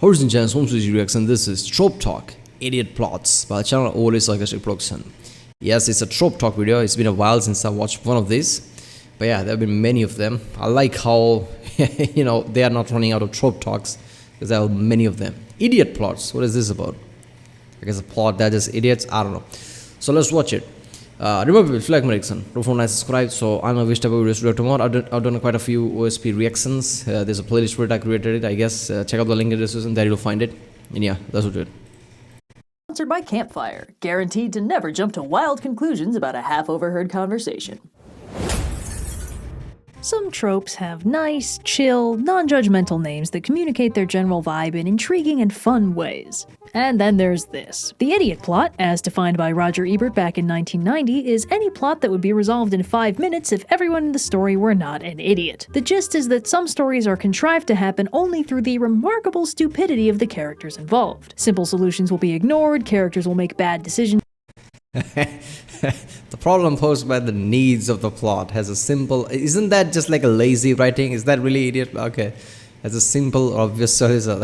Ladies and gents, welcome to the reaction. This is Trope Talk, Idiot Plots by the channel Only Sarcastic production. Yes, it's a Trope Talk video. It's been a while since I watched one of these. But yeah, there have been many of them. I like how, they are not running out of Trope Talks because there are many of them. Idiot Plots, what is this about? I guess a plot that is idiots, I don't know. So let's watch it. Remember, if you like my reaction, don't forget to subscribe. So I know which type of videos to react to more. I've done quite a few OSP reactions. There's a playlist where I created it, I guess. Check out the link in the description, there you'll find it. And yeah, that's what it. Sponsored by Campfire, guaranteed to never jump to wild conclusions about a half-overheard conversation. Some tropes have nice, chill, non-judgmental names that communicate their general vibe in intriguing and fun ways. And then there's this. The idiot plot, as defined by Roger Ebert back in 1990, is any plot that would be resolved in 5 minutes if everyone in the story were not an idiot. The gist is that some stories are contrived to happen only through the remarkable stupidity of the characters involved. Simple solutions will be ignored, characters will make bad decisions. The problem posed by the needs of the plot has a simple... Isn't that just like a lazy writing? Is that really idiot? Okay. As a simple, obvious solution.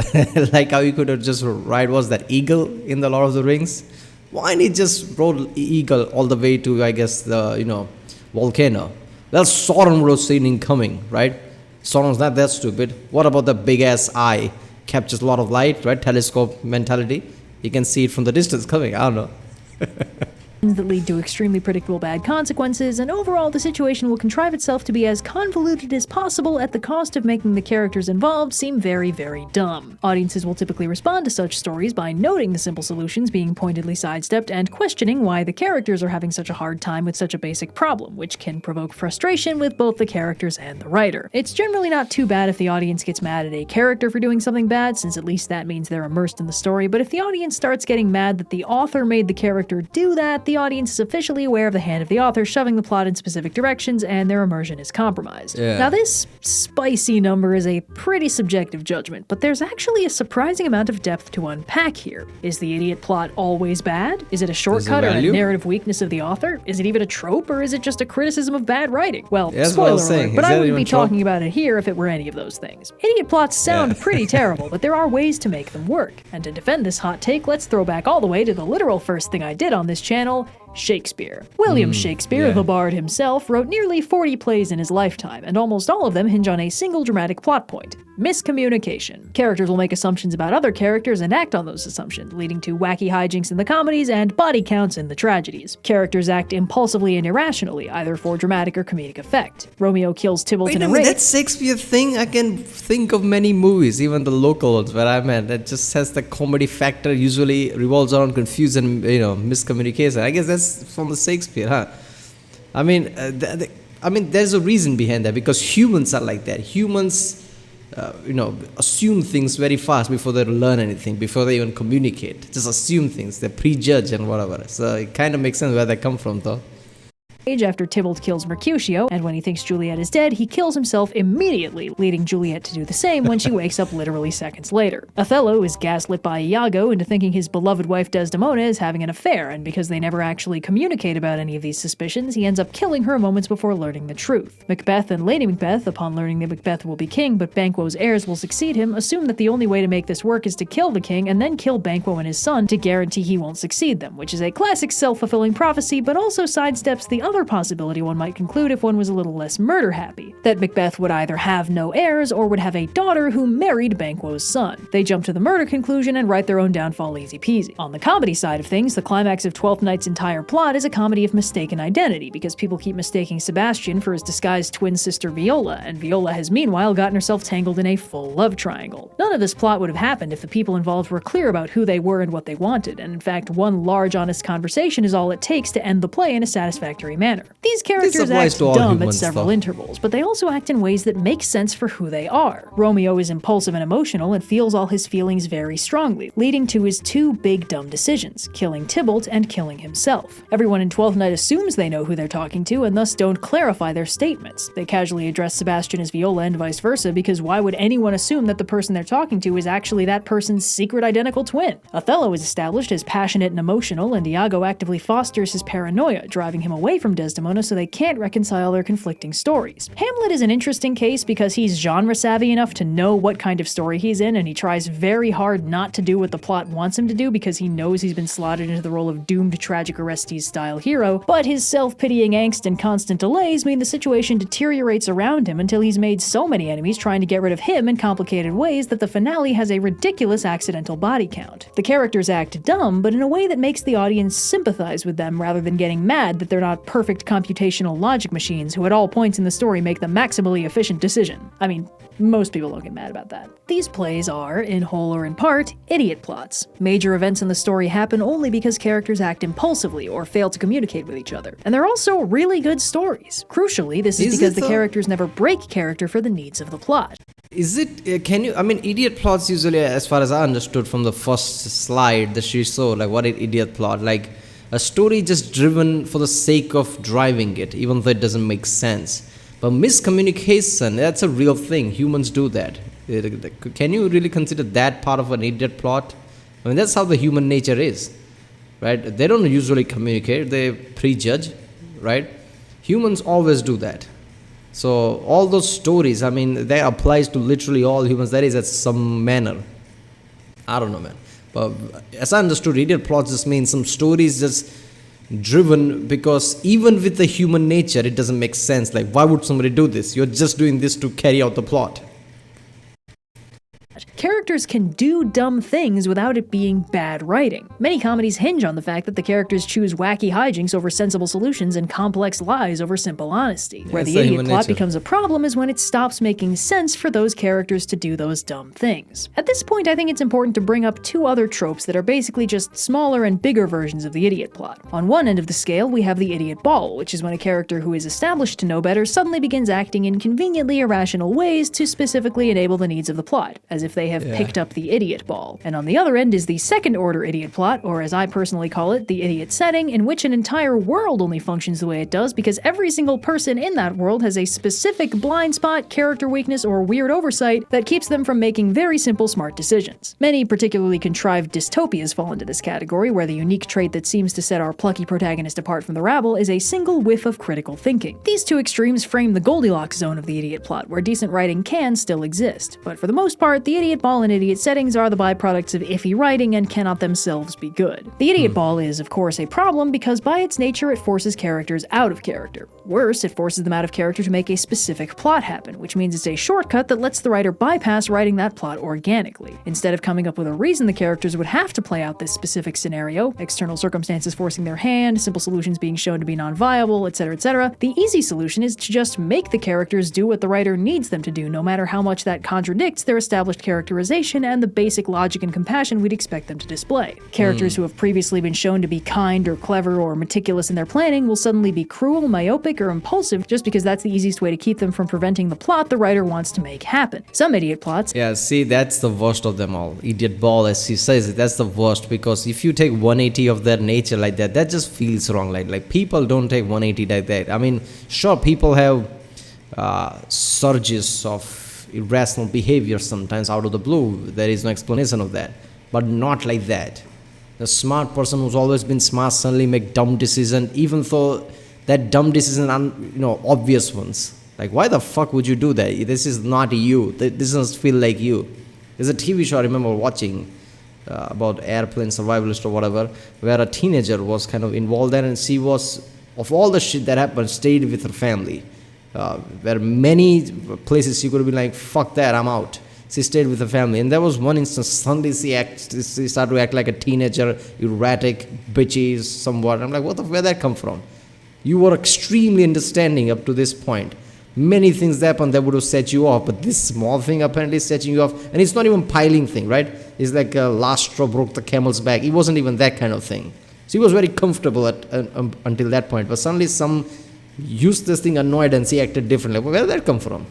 Like how you could have just write, was that eagle in the Lord of the Rings? Why didn't he just wrote eagle all the way to, I guess, the, volcano? Well, Sauron would have seen him coming, right? Sauron's not that stupid. What about the big-ass eye? Captures a lot of light, right? Telescope mentality. You can see it from the distance coming. I don't know. that lead to extremely predictable bad consequences, and overall the situation will contrive itself to be as convoluted as possible at the cost of making the characters involved seem very, very dumb. Audiences will typically respond to such stories by noting the simple solutions being pointedly sidestepped and questioning why the characters are having such a hard time with such a basic problem, which can provoke frustration with both the characters and the writer. It's generally not too bad if the audience gets mad at a character for doing something bad, since at least that means they're immersed in the story, but if the audience starts getting mad that the author made the character do that, the audience is officially aware of the hand of the author shoving the plot in specific directions, and their immersion is compromised. Yeah. Now this spicy number is a pretty subjective judgment, but there's actually a surprising amount of depth to unpack here. Is the idiot plot always bad? Is it a shortcut or a narrative weakness of the author? Is it even a trope, or is it just a criticism of bad writing? Well, spoiler alert, but I wouldn't be talking about it here if it were any of those things. Idiot plots sound pretty terrible, but there are ways to make them work. And to defend this hot take, let's throw back all the way to the literal first thing I did on this channel, Shakespeare. William Shakespeare, the bard himself, wrote nearly 40 plays in his lifetime, and almost all of them hinge on a single dramatic plot point: miscommunication. Characters will make assumptions about other characters and act on those assumptions, leading to wacky hijinks in the comedies and body counts in the tragedies. Characters act impulsively and irrationally, either for dramatic or comedic effect. Romeo kills Tybalt in a race. That Shakespeare thing, I can think of many movies, even the local ones where I'm at, that just has the comedy factor, usually revolves around confusion, miscommunication. I guess that's from the Shakespeare, huh? I mean, there's a reason behind that, because humans are like that. Humans, assume things very fast before they learn anything, before they even communicate. Just assume things, they prejudge and whatever. So it kind of makes sense where they come from, though. After Tybalt kills Mercutio, and when he thinks Juliet is dead, he kills himself immediately, leading Juliet to do the same when she wakes up literally seconds later. Othello is gaslit by Iago into thinking his beloved wife Desdemona is having an affair, and because they never actually communicate about any of these suspicions, he ends up killing her moments before learning the truth. Macbeth and Lady Macbeth, upon learning that Macbeth will be king but Banquo's heirs will succeed him, assume that the only way to make this work is to kill the king and then kill Banquo and his son to guarantee he won't succeed them, which is a classic self-fulfilling prophecy, but also sidesteps the other possibility one might conclude if one was a little less murder-happy, that Macbeth would either have no heirs or would have a daughter who married Banquo's son. They jump to the murder conclusion and write their own downfall easy peasy. On the comedy side of things, the climax of Twelfth Night's entire plot is a comedy of mistaken identity, because people keep mistaking Sebastian for his disguised twin sister Viola, and Viola has meanwhile gotten herself tangled in a full love triangle. None of this plot would have happened if the people involved were clear about who they were and what they wanted, and in fact, one large honest conversation is all it takes to end the play in a satisfactory manner. These characters act dumb at several intervals, but they also act in ways that make sense for who they are. Romeo is impulsive and emotional and feels all his feelings very strongly, leading to his two big dumb decisions: killing Tybalt and killing himself. Everyone in Twelfth Night assumes they know who they're talking to and thus don't clarify their statements. They casually address Sebastian as Viola and vice versa, because why would anyone assume that the person they're talking to is actually that person's secret identical twin? Othello is established as passionate and emotional, and Iago actively fosters his paranoia, driving him away from Desdemona so they can't reconcile their conflicting stories. Hamlet is an interesting case because he's genre savvy enough to know what kind of story he's in, and he tries very hard not to do what the plot wants him to do because he knows he's been slotted into the role of doomed tragic Orestes-style hero, but his self-pitying angst and constant delays mean the situation deteriorates around him until he's made so many enemies trying to get rid of him in complicated ways that the finale has a ridiculous accidental body count. The characters act dumb, but in a way that makes the audience sympathize with them rather than getting mad that they're not perfect computational logic machines who at all points in the story make the maximally efficient decision. I mean, most people don't get mad about that. These plays are, in whole or in part, idiot plots. Major events in the story happen only because characters act impulsively or fail to communicate with each other. And they're also really good stories. Crucially, this is because the characters never break character for the needs of the plot. Is it, idiot plots usually, as far as I understood from the first slide that she showed, like what an idiot plot, like a story just driven for the sake of driving it, even though it doesn't make sense. But miscommunication, that's a real thing. Humans do that. Can you really consider that part of an idiot plot? I mean, that's how the human nature is, right? They don't usually communicate, they prejudge, right? Humans always do that. So all those stories, I mean, that applies to literally all humans. That is at some manner. I don't know, man. But as I understood, idiot plots just means some stories just driven because even with the human nature, it doesn't make sense. Like, why would somebody do this? You're just doing this to carry out the plot. Characters can do dumb things without it being bad writing. Many comedies hinge on the fact that the characters choose wacky hijinks over sensible solutions and complex lies over simple honesty. Where the idiot plot becomes a problem is when it stops making sense for those characters to do those dumb things. At this point, I think it's important to bring up two other tropes that are basically just smaller and bigger versions of the idiot plot. On one end of the scale, we have the idiot ball, which is when a character who is established to know better suddenly begins acting in conveniently irrational ways to specifically enable the needs of the plot, as if they have picked up the idiot ball. And on the other end is the second order idiot plot, or as I personally call it, the idiot setting, in which an entire world only functions the way it does because every single person in that world has a specific blind spot, character weakness, or weird oversight that keeps them from making very simple smart decisions. Many particularly contrived dystopias fall into this category, where the unique trait that seems to set our plucky protagonist apart from the rabble is a single whiff of critical thinking. These two extremes frame the Goldilocks zone of the idiot plot, where decent writing can still exist. But for the most part, the idiot ball and idiot settings are the byproducts of iffy writing and cannot themselves be good. The idiot ball is, of course, a problem because by its nature it forces characters out of character. Worse, it forces them out of character to make a specific plot happen, which means it's a shortcut that lets the writer bypass writing that plot organically. Instead of coming up with a reason the characters would have to play out this specific scenario, external circumstances forcing their hand, simple solutions being shown to be non-viable, etc., the easy solution is to just make the characters do what the writer needs them to do, no matter how much that contradicts their established characterization and the basic logic and compassion we'd expect them to display. Characters who have previously been shown to be kind or clever or meticulous in their planning will suddenly be cruel, myopic, or impulsive just because that's the easiest way to keep them from preventing the plot the writer wants to make happen. Some idiot plots— Yeah, see, that's the worst of them all. Idiot ball, as she says it, that's the worst, because if you take 180 of their nature like that, that just feels wrong. Like people don't take 180 like that. I mean, sure, people have surges of irrational behavior sometimes out of the blue. There is no explanation of that, but not like that. The smart person who's always been smart suddenly make dumb decision, even though that dumb decision are, obvious ones. Like, why the fuck would you do that? This is not you. This doesn't feel like you. There's a TV show I remember watching about airplane survivalist or whatever, where a teenager was kind of involved there, and she was, of all the shit that happened, stayed with her family. Where many places she could have been like, fuck that, I'm out. She stayed with the family. And there was one instance, suddenly she started to act like a teenager, erratic, bitchy, somewhat. I'm like, where'd that come from? You were extremely understanding up to this point. Many things happened that would have set you off, but this small thing apparently is setting you off. And it's not even piling thing, right? It's like a last straw broke the camel's back. It wasn't even that kind of thing. She was very comfortable until that point. But suddenly some used this thing annoyed and she acted differently. Where did that come from?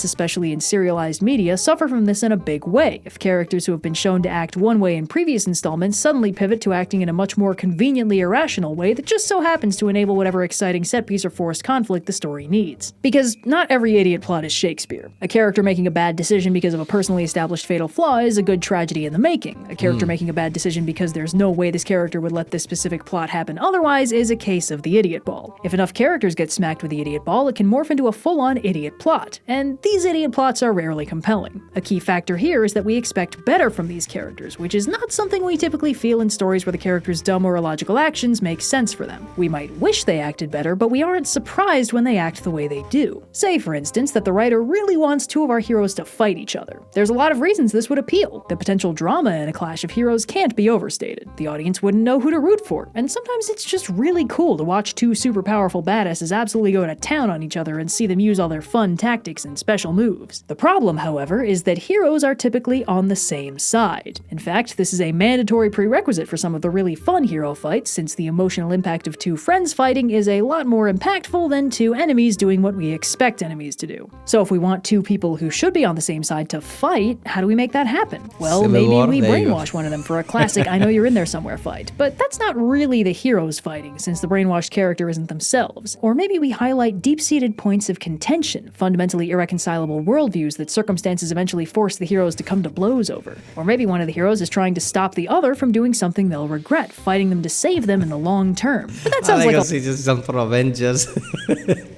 especially in serialized media, suffer from this in a big way. If characters who have been shown to act one way in previous installments suddenly pivot to acting in a much more conveniently irrational way that just so happens to enable whatever exciting set piece or forced conflict the story needs. Because not every idiot plot is Shakespeare. A character making a bad decision because of a personally established fatal flaw is a good tragedy in the making. A character making a bad decision because there's no way this character would let this specific plot happen otherwise is a case of the idiot ball. If enough characters get smacked with the idiot ball, it can morph into a full-on idiot plot, and these idiot plots are rarely compelling. A key factor here is that we expect better from these characters, which is not something we typically feel in stories where the character's dumb or illogical actions make sense for them. We might wish they acted better, but we aren't surprised when they act the way they do. Say, for instance, that the writer really wants two of our heroes to fight each other. There's a lot of reasons this would appeal. The potential drama in a clash of heroes can't be overstated. The audience wouldn't know who to root for, and sometimes it's just really cool to watch two super powerful badasses absolutely go to town on each other and see them use all their fun tactics and special moves. The problem, however, is that heroes are typically on the same side. In fact, this is a mandatory prerequisite for some of the really fun hero fights, since the emotional impact of two friends fighting is a lot more impactful than two enemies doing what we expect enemies to do. So if we want two people who should be on the same side to fight, how do we make that happen? Well, Civil maybe War, we there you go. brainwash one of them for a classic I know you're in there somewhere fight. But that's not really the heroes fighting, since the brainwashed character isn't themselves. Or maybe we highlight deep-seated points of contention, fundamentally irreconcilable worldviews that circumstances eventually force the heroes to come to blows over. Or maybe one of the heroes is trying to stop the other from doing something they'll regret, fighting them to save them in the long term. But that sounds like a he just jumped from Avengers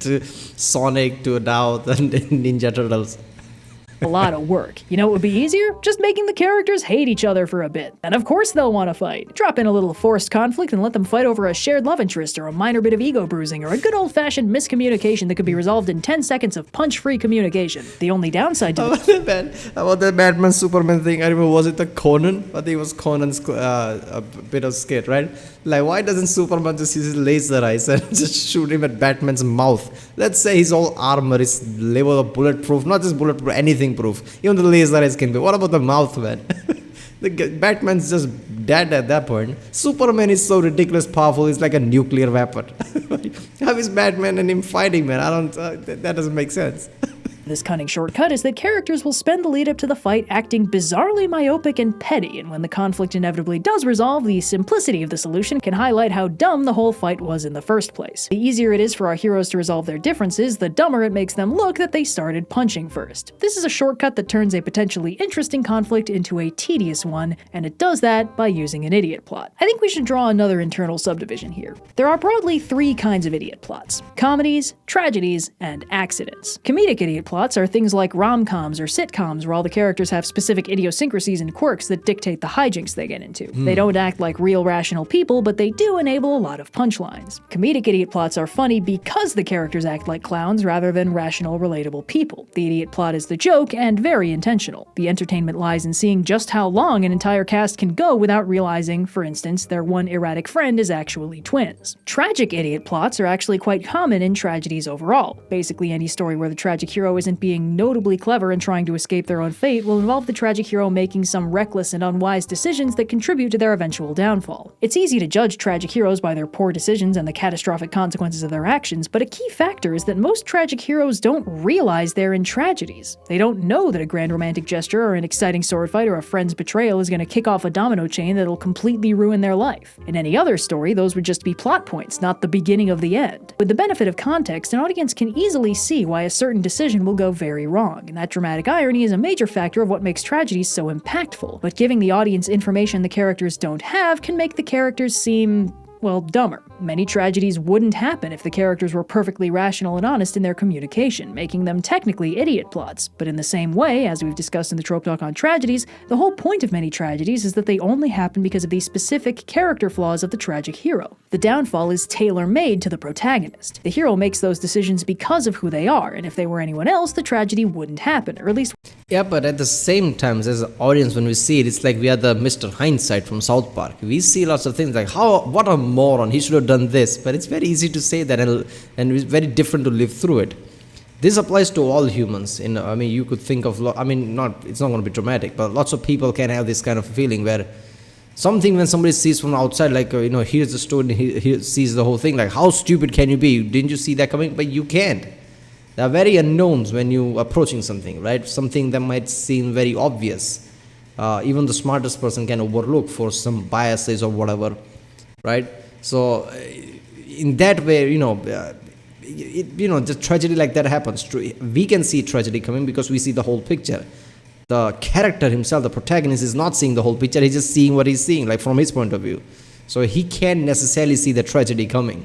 to Sonic to now the Ninja Turtles. a lot of work. You know what would be easier? Just making the characters hate each other for a bit. And of course they'll want to fight. Drop in a little forced conflict and let them fight over a shared love interest or a minor bit of ego bruising or a good old-fashioned miscommunication that could be resolved in 10 seconds of punch-free communication. The only downside to About the Batman Superman thing, I remember, was it the Conan? I think it was Conan's a bit of skit, right? Like, why doesn't Superman just use his laser eyes and just shoot him at Batman's mouth? Let's say his whole armor is level of bulletproof, not just bulletproof, anything proof. Even the laser eyes can be. What about the mouth, man? Batman's just dead at that point. Superman is so ridiculous powerful, he's like a nuclear weapon. How is Batman and him fighting, man? That doesn't make sense. This cunning shortcut is that characters will spend the lead up to the fight acting bizarrely myopic and petty, and when the conflict inevitably does resolve, the simplicity of the solution can highlight how dumb the whole fight was in the first place. The easier it is for our heroes to resolve their differences, the dumber it makes them look that they started punching first. This is a shortcut that turns a potentially interesting conflict into a tedious one, and it does that by using an idiot plot. I think we should draw another internal subdivision here. There are broadly three kinds of idiot plots: comedies, tragedies, and accidents. Comedic idiot plots are things like rom-coms or sitcoms where all the characters have specific idiosyncrasies and quirks that dictate the hijinks they get into. They don't act like real rational people, but they do enable a lot of punchlines. Comedic idiot plots are funny because the characters act like clowns rather than rational, relatable people. The idiot plot is the joke and very intentional. The entertainment lies in seeing just how long an entire cast can go without realizing, for instance, their one erratic friend is actually twins. Tragic idiot plots are actually quite common in tragedies overall. Basically, any story where the tragic hero isn't being notably clever and trying to escape their own fate will involve the tragic hero making some reckless and unwise decisions that contribute to their eventual downfall. It's easy to judge tragic heroes by their poor decisions and the catastrophic consequences of their actions, but a key factor is that most tragic heroes don't realize they're in tragedies. They don't know that a grand romantic gesture or an exciting sword fight or a friend's betrayal is going to kick off a domino chain that'll completely ruin their life. In any other story, those would just be plot points, not the beginning of the end. With the benefit of context, an audience can easily see why a certain decision will go very wrong, and that dramatic irony is a major factor of what makes tragedies so impactful. But giving the audience information the characters don't have can make the characters seem, well, dumber. Many tragedies wouldn't happen if the characters were perfectly rational and honest in their communication, making them technically idiot plots. But in the same way, as we've discussed in the Trope Talk on tragedies, the whole point of many tragedies is that they only happen because of the specific character flaws of the tragic hero. The downfall is tailor-made to the protagonist. The hero makes those decisions because of who they are, and if they were anyone else, the tragedy wouldn't happen, or at least... Yeah, but at the same time, as an audience, when we see it, it's like we are the Mr. Hindsight from South Park. We see lots of things like, what a moron, he should have done this. But it's very easy to say that, and it's very different to live through it. This applies to all humans. You could think of, it's not going to be dramatic, but lots of people can have this kind of feeling where something when somebody sees from outside, like, here's the story, he sees the whole thing, like, how stupid can you be? Didn't you see that coming? But you can't. There are very unknowns when you approaching something, right? Something that might seem very obvious. Even the smartest person can overlook for some biases or whatever, right? So in that way, just tragedy like that happens. We can see tragedy coming because we see the whole picture. The character himself, the protagonist, is not seeing the whole picture. He's just seeing what he's seeing, like from his point of view. So he can't necessarily see the tragedy coming.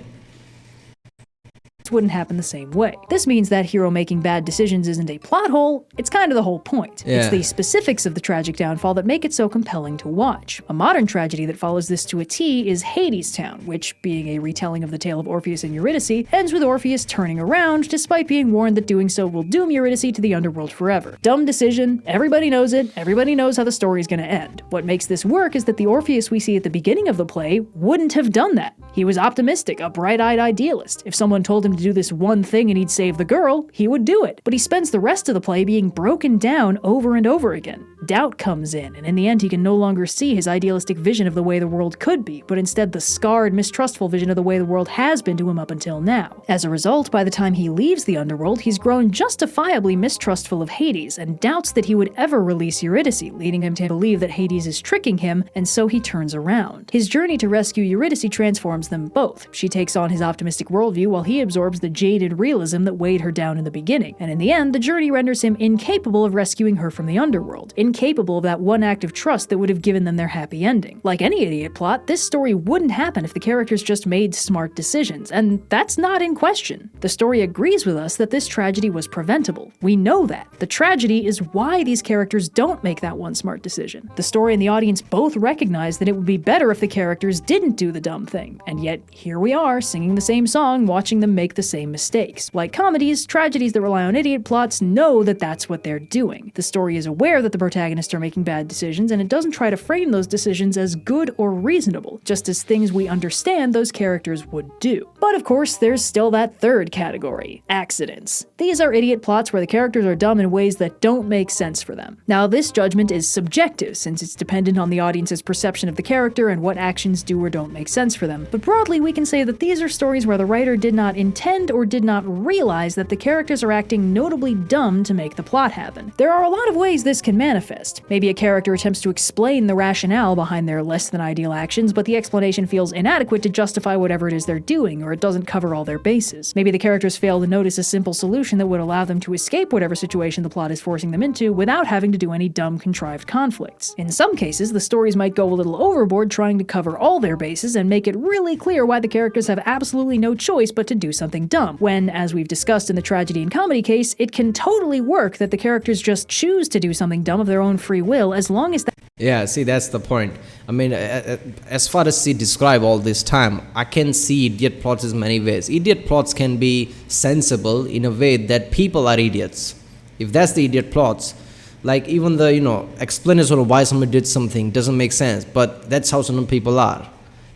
Wouldn't happen the same way. This means that hero making bad decisions isn't a plot hole, it's kind of the whole point. Yeah. It's the specifics of the tragic downfall that make it so compelling to watch. A modern tragedy that follows this to a T is Hades Town, which, being a retelling of the tale of Orpheus and Eurydice, ends with Orpheus turning around, despite being warned that doing so will doom Eurydice to the underworld forever. Dumb decision, everybody knows it, everybody knows how the story is going to end. What makes this work is that the Orpheus we see at the beginning of the play wouldn't have done that. He was optimistic, a bright-eyed idealist. If someone told him to do this one thing and he'd save the girl, he would do it. But he spends the rest of the play being broken down over and over again. Doubt comes in, and in the end he can no longer see his idealistic vision of the way the world could be, but instead the scarred, mistrustful vision of the way the world has been to him up until now. As a result, by the time he leaves the underworld, he's grown justifiably mistrustful of Hades, and doubts that he would ever release Eurydice, leading him to believe that Hades is tricking him, and so he turns around. His journey to rescue Eurydice transforms them both. She takes on his optimistic worldview while he absorbs the jaded realism that weighed her down in the beginning, and in the end, the journey renders him incapable of rescuing her from the underworld, incapable of that one act of trust that would have given them their happy ending. Like any idiot plot, this story wouldn't happen if the characters just made smart decisions, and that's not in question. The story agrees with us that this tragedy was preventable. We know that. The tragedy is why these characters don't make that one smart decision. The story and the audience both recognize that it would be better if the characters didn't do the dumb thing, and yet here we are, singing the same song, watching them make the same mistakes. Like comedies, tragedies that rely on idiot plots know that that's what they're doing. The story is aware that the protagonists are making bad decisions, and it doesn't try to frame those decisions as good or reasonable, just as things we understand those characters would do. But of course, there's still that third category, accidents. These are idiot plots where the characters are dumb in ways that don't make sense for them. Now, this judgment is subjective, since it's dependent on the audience's perception of the character and what actions do or don't make sense for them. But broadly, we can say that these are stories where the writer did not intend or did not realize that the characters are acting notably dumb to make the plot happen. There are a lot of ways this can manifest. Maybe a character attempts to explain the rationale behind their less than ideal actions, but the explanation feels inadequate to justify whatever it is they're doing, or it doesn't cover all their bases. Maybe the characters fail to notice a simple solution that would allow them to escape whatever situation the plot is forcing them into without having to do any dumb, contrived conflicts. In some cases, the stories might go a little overboard trying to cover all their bases and make it really clear why the characters have absolutely no choice but to do something dumb, when, as we've discussed in the tragedy and comedy case, it can totally work that the characters just choose to do something dumb of their own free will, as long as Yeah, see, that's the point. I mean, as far as she described all this time, I can see idiot plots in many ways. Idiot plots can be sensible in a way that people are idiots. If that's the idiot plots, like even the, explanation of why somebody did something doesn't make sense, but that's how some people are.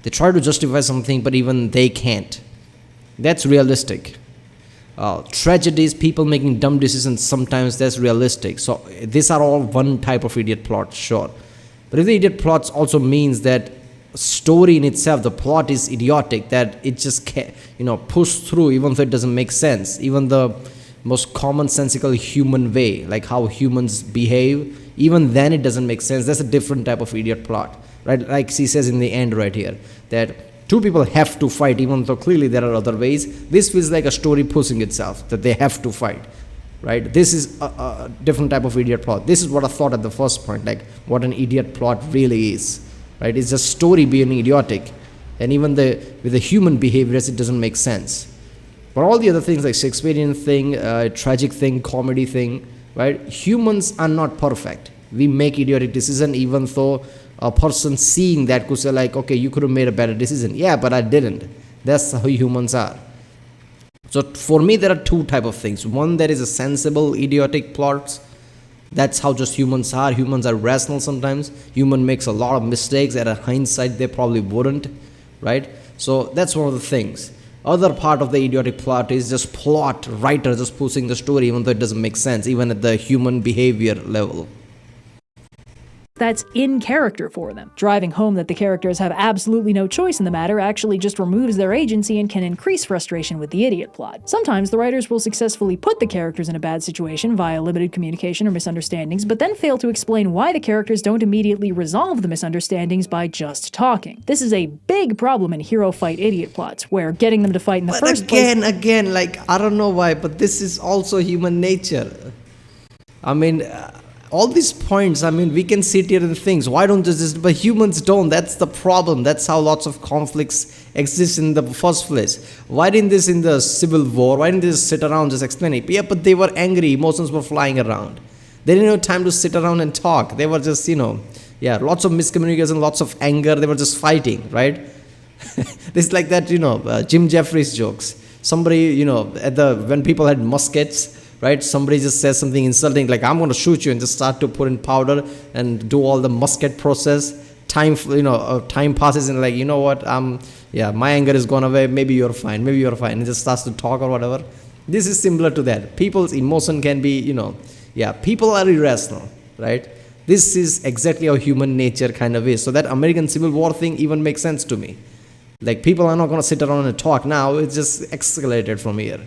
They try to justify something, but even they can't. That's realistic. Tragedies, people making dumb decisions, sometimes that's realistic. So these are all one type of idiot plot, sure. But if the idiot plots also means that story in itself, the plot is idiotic, that it just can't, push through even though it doesn't make sense. Even the most commonsensical human way, like how humans behave, even then it doesn't make sense. That's a different type of idiot plot, right? Like she says in the end right here, that two people have to fight even though clearly there are other ways. This feels like a story pushing itself, that they have to fight, right? This is a different type of idiot plot. This is what I thought at the first point, like what an idiot plot really is, right? It's just story being idiotic, and even with the human behaviors, it doesn't make sense. But all the other things like Shakespearean thing, tragic thing, comedy thing, right? Humans are not perfect. We make idiotic decisions even though a person seeing that could say like, okay, you could have made a better decision. Yeah, but I didn't. That's how humans are. So for me, there are two type of things. One, there is a sensible idiotic plots. That's how just humans are. Humans are rational sometimes. Human makes a lot of mistakes. At a hindsight, they probably wouldn't, right? So that's one of the things. Other part of the idiotic plot is just plot, writer just pushing the story even though it doesn't make sense, even at the human behavior level. that's in character for them. Driving home that the characters have absolutely no choice in the matter actually just removes their agency and can increase frustration with the idiot plot. Sometimes the writers will successfully put the characters in a bad situation via limited communication or misunderstandings, but then fail to explain why the characters don't immediately resolve the misunderstandings by just talking. This is a big problem in hero fight idiot plots, where getting them to fight in the first place— Again, like, I don't know why, but this is also human nature. I mean, all these points, I mean, we can sit here and think, why don't this, but humans don't. That's the problem. That's how lots of conflicts exist in the first place. Why didn't this in the Civil War? Why didn't they just sit around just explaining? Yeah, but they were angry. Emotions were flying around. They didn't have time to sit around and talk. They were just, lots of miscommunication, lots of anger. They were just fighting, right? It's like that, Jim Jeffries jokes. Somebody, when people had muskets, right? Somebody just says something insulting, like, I'm going to shoot you, and just start to put in powder and do all the musket process. Time passes, and like, you know what? My anger is gone away. Maybe you're fine. And just starts to talk or whatever. This is similar to that. People's emotion can be, people are irrational, right? This is exactly how human nature kind of is. So that American Civil War thing even makes sense to me. Like, people are not going to sit around and talk now. It's just escalated from here.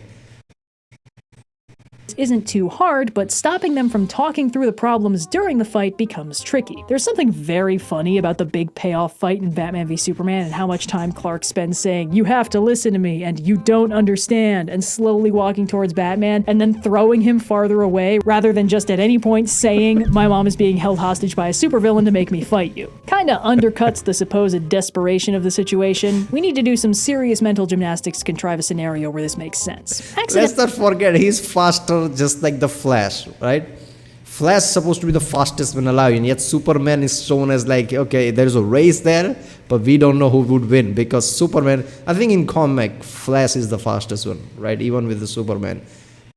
Isn't too hard, but stopping them from talking through the problems during the fight becomes tricky. There's something very funny about the big payoff fight in Batman v Superman and how much time Clark spends saying, "You have to listen to me," and "You don't understand," and slowly walking towards Batman and then throwing him farther away rather than just at any point saying, "My mom is being held hostage by a supervillain to make me fight you." Kinda undercuts the supposed desperation of the situation. We need to do some serious mental gymnastics to contrive a scenario where this makes sense. Let's not forget, he's faster, just like the Flash, right? Flash is supposed to be the fastest man alive, and yet Superman is shown as like, okay, there's a race there, but we don't know who would win, because Superman, I think in comic, Flash is the fastest one, right? Even with the Superman.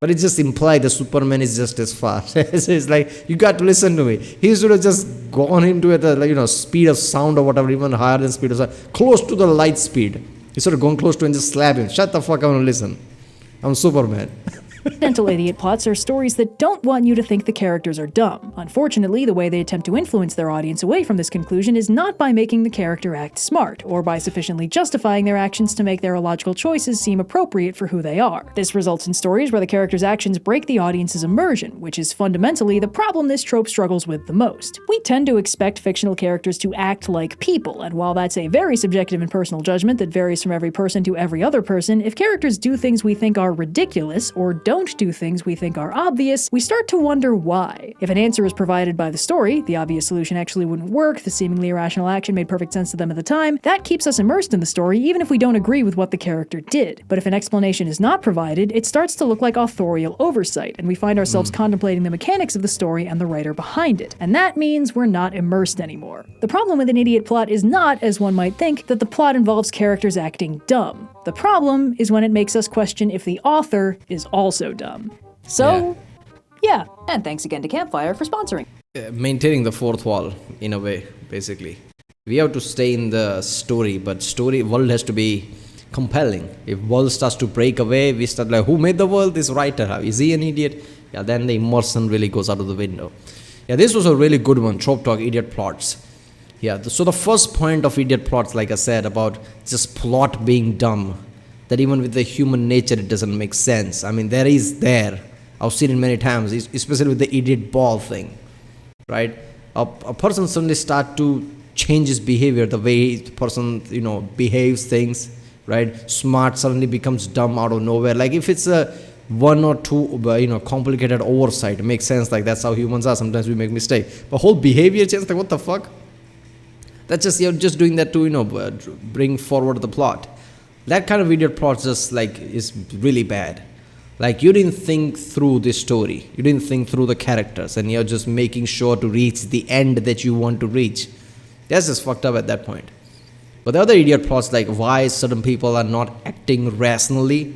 But it's just implied the Superman is just as fast. So it's like, you got to listen to me. He should have just gone into it at speed of sound or whatever, even higher than speed of sound, close to the light speed. He should have gone close to and just slap him. Shut the fuck up and listen. I'm Superman. Accidental idiot plots are stories that don't want you to think the characters are dumb. Unfortunately, the way they attempt to influence their audience away from this conclusion is not by making the character act smart, or by sufficiently justifying their actions to make their illogical choices seem appropriate for who they are. This results in stories where the character's actions break the audience's immersion, which is fundamentally the problem this trope struggles with the most. We tend to expect fictional characters to act like people, and while that's a very subjective and personal judgment that varies from every person to every other person, if characters do things we think are ridiculous, or don't do things we think are obvious, we start to wonder why. If an answer is provided by the story, the obvious solution actually wouldn't work, the seemingly irrational action made perfect sense to them at the time, that keeps us immersed in the story even if we don't agree with what the character did. But if an explanation is not provided, it starts to look like authorial oversight, and we find ourselves contemplating the mechanics of the story and the writer behind it. And that means we're not immersed anymore. The problem with an idiot plot is not, as one might think, that the plot involves characters acting dumb. The problem is when it makes us question if the author is also dumb. So, yeah. And thanks again to Campfire for sponsoring. Maintaining the fourth wall, in a way, basically. We have to stay in the story, but world has to be compelling. If world starts to break away, we start like, who made the world? This writer. Is he an idiot? Yeah, then the immersion really goes out of the window. Yeah, this was a really good one, Trope Talk, Idiot Plots. Yeah, so the first point of idiot plots, like I said, about just plot being dumb, that even with the human nature, it doesn't make sense. I mean, I've seen it many times, especially with the idiot ball thing, right? A person suddenly start to change his behavior, the way the person, behaves things, right? Smart suddenly becomes dumb out of nowhere. Like if it's a one or two, complicated oversight, it makes sense. Like that's how humans are. Sometimes we make mistakes. But whole behavior change, like what the fuck? That's just, you're just doing that to, bring forward the plot. That kind of idiot plot just is really bad. Like you didn't think through this story. You didn't think through the characters, and you're just making sure to reach the end that you want to reach. That's just fucked up at that point. But the other idiot plots, like why certain people are not acting rationally.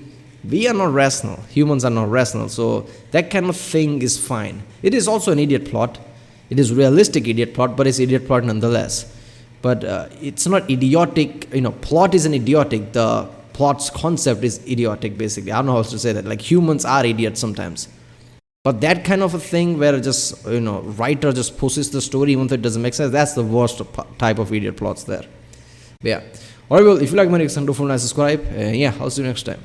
We are not rational. Humans are not rational. So that kind of thing is fine. It is also an idiot plot. It is realistic idiot plot, but it's idiot plot nonetheless. But it's not idiotic, plot isn't idiotic, the plot's concept is idiotic basically. I don't know how else to say that, like humans are idiots sometimes. But that kind of a thing where just, writer just pushes the story even though it doesn't make sense, that's the worst type of idiot plots there. But yeah. Alright, well, if you like my reaction, don't forget to subscribe. Yeah, I'll see you next time.